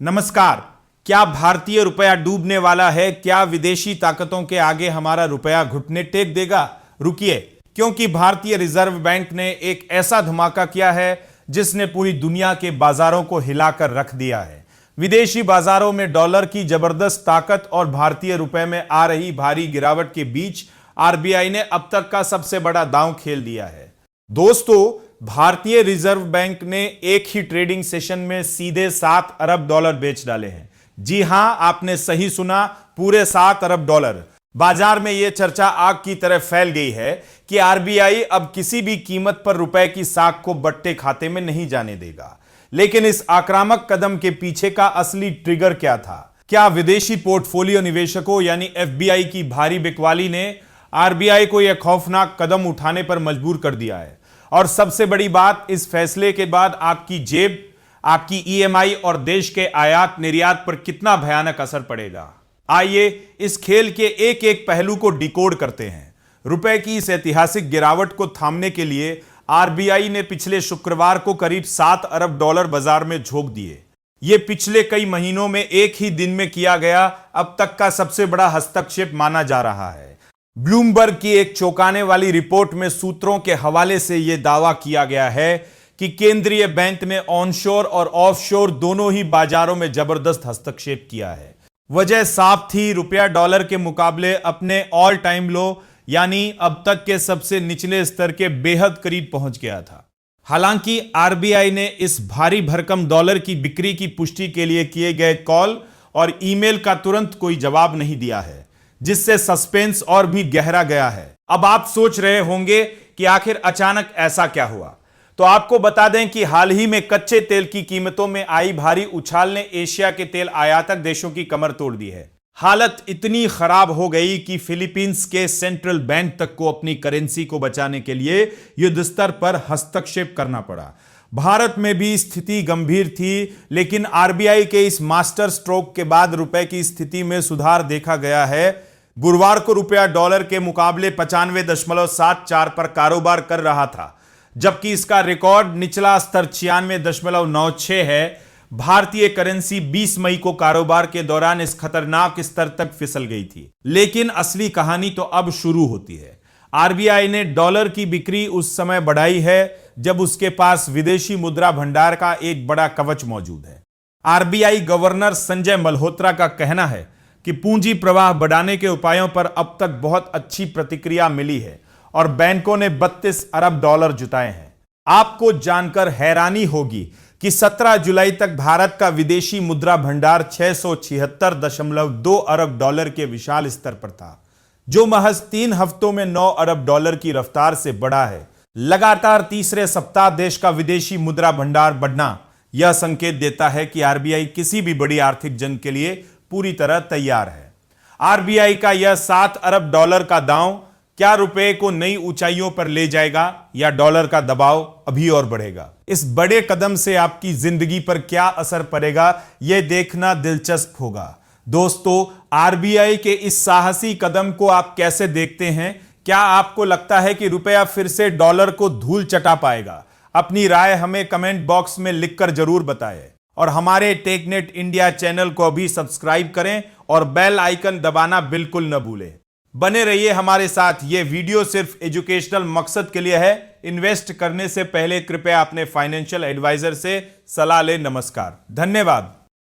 नमस्कार। क्या भारतीय रुपया डूबने वाला है? क्या विदेशी ताकतों के आगे हमारा रुपया घुटने टेक देगा? रुकिए, क्योंकि भारतीय रिजर्व बैंक ने एक ऐसा धमाका किया है जिसने पूरी दुनिया के बाजारों को हिलाकर रख दिया है। विदेशी बाजारों में डॉलर की जबरदस्त ताकत और भारतीय रुपए में आ रही भारी गिरावट के बीच आरबीआई ने अब तक का सबसे बड़ा दांव खेल दिया है। दोस्तों, भारतीय रिजर्व बैंक ने एक ही ट्रेडिंग सेशन में सीधे 7 अरब डॉलर बेच डाले हैं। जी हां, आपने सही सुना, पूरे 7 अरब डॉलर। बाजार में यह चर्चा आग की तरह फैल गई है कि आरबीआई अब किसी भी कीमत पर रुपए की साख को बट्टे खाते में नहीं जाने देगा। लेकिन इस आक्रामक कदम के पीछे का असली ट्रिगर क्या था? क्या विदेशी पोर्टफोलियो निवेशकों यानी एफबीआई की भारी बिकवाली ने आरबीआई को यह खौफनाक कदम उठाने पर मजबूर कर दिया है? और सबसे बड़ी बात, इस फैसले के बाद आपकी जेब, आपकी ईएमआई और देश के आयात निर्यात पर कितना भयानक असर पड़ेगा? आइए इस खेल के एक एक पहलू को डिकोड करते हैं। रुपए की इस ऐतिहासिक गिरावट को थामने के लिए आरबीआई ने पिछले शुक्रवार को करीब 7 अरब डॉलर बाजार में झोंक दिए। यह पिछले कई महीनों में एक ही दिन में किया गया अब तक का सबसे बड़ा हस्तक्षेप माना जा रहा है। ब्लूमबर्ग की एक चौंकाने वाली रिपोर्ट में सूत्रों के हवाले से यह दावा किया गया है कि केंद्रीय बैंक ने ऑनशोर और ऑफशोर दोनों ही बाजारों में जबरदस्त हस्तक्षेप किया है। वजह साफ थी, रुपया डॉलर के मुकाबले अपने ऑल टाइम लो यानी अब तक के सबसे निचले स्तर के बेहद करीब पहुंच गया था। हालांकि आरबीआई ने इस भारी भरकम डॉलर की बिक्री की पुष्टि के लिए किए गए कॉल और ईमेल का तुरंत कोई जवाब नहीं दिया है, जिससे सस्पेंस और भी गहरा गया है। अब आप सोच रहे होंगे कि आखिर अचानक ऐसा क्या हुआ? तो आपको बता दें कि हाल ही में कच्चे तेल की कीमतों में आई भारी उछाल ने एशिया के तेल आयातक देशों की कमर तोड़ दी है। हालत इतनी खराब हो गई कि फिलीपींस के सेंट्रल बैंक तक को अपनी करेंसी को बचाने के लिए युद्ध स्तर पर हस्तक्षेप करना पड़ा। भारत में भी स्थिति गंभीर थी, लेकिन आरबीआई के इस मास्टर स्ट्रोक के बाद रुपए की स्थिति में सुधार देखा गया है। गुरुवार को रुपया डॉलर के मुकाबले 95.74 पर कारोबार कर रहा था, जबकि इसका रिकॉर्ड निचला स्तर 96.96 है। भारतीय करेंसी 20 मई को कारोबार के दौरान इस खतरनाक स्तर तक फिसल गई थी। लेकिन असली कहानी तो अब शुरू होती है। आरबीआई ने डॉलर की बिक्री उस समय बढ़ाई है जब उसके पास विदेशी मुद्रा भंडार का एक बड़ा कवच मौजूद है। आरबीआई गवर्नर संजय मल्होत्रा का कहना है कि पूंजी प्रवाह बढ़ाने के उपायों पर अब तक बहुत अच्छी प्रतिक्रिया मिली है और बैंकों ने 32 अरब डॉलर जुटाए हैं। आपको जानकर हैरानी होगी कि 17 जुलाई तक भारत का विदेशी मुद्रा भंडार 676.2 अरब डॉलर के विशाल स्तर पर था, जो महज 3 हफ्तों में 9 अरब डॉलर की रफ्तार से बढ़ा है। लगातार तीसरे सप्ताह देश का विदेशी मुद्रा भंडार बढ़ना यह संकेत देता है कि आरबीआई किसी भी बड़ी आर्थिक जंग के लिए पूरी तरह तैयार है। आरबीआई का यह 7 अरब डॉलर का दांव क्या रुपए को नई ऊंचाइयों पर ले जाएगा या डॉलर का दबाव अभी और बढ़ेगा? इस बड़े कदम से आपकी जिंदगी पर क्या असर पड़ेगा, यह देखना दिलचस्प होगा। दोस्तों, आरबीआई के इस साहसी कदम को आप कैसे देखते हैं? क्या आपको लगता है कि रुपया फिर से डॉलर को धूल चटा पाएगा? अपनी राय हमें कमेंट बॉक्स में लिखकर जरूर बताएं और हमारे टेकनेट इंडिया चैनल को भी सब्सक्राइब करें और बेल आइकन दबाना बिल्कुल न भूलें। बने रहिए हमारे साथ। यह वीडियो सिर्फ एजुकेशनल मकसद के लिए है। इन्वेस्ट करने से पहले कृपया अपने फाइनेंशियल एडवाइजर से सलाह लें। नमस्कार, धन्यवाद।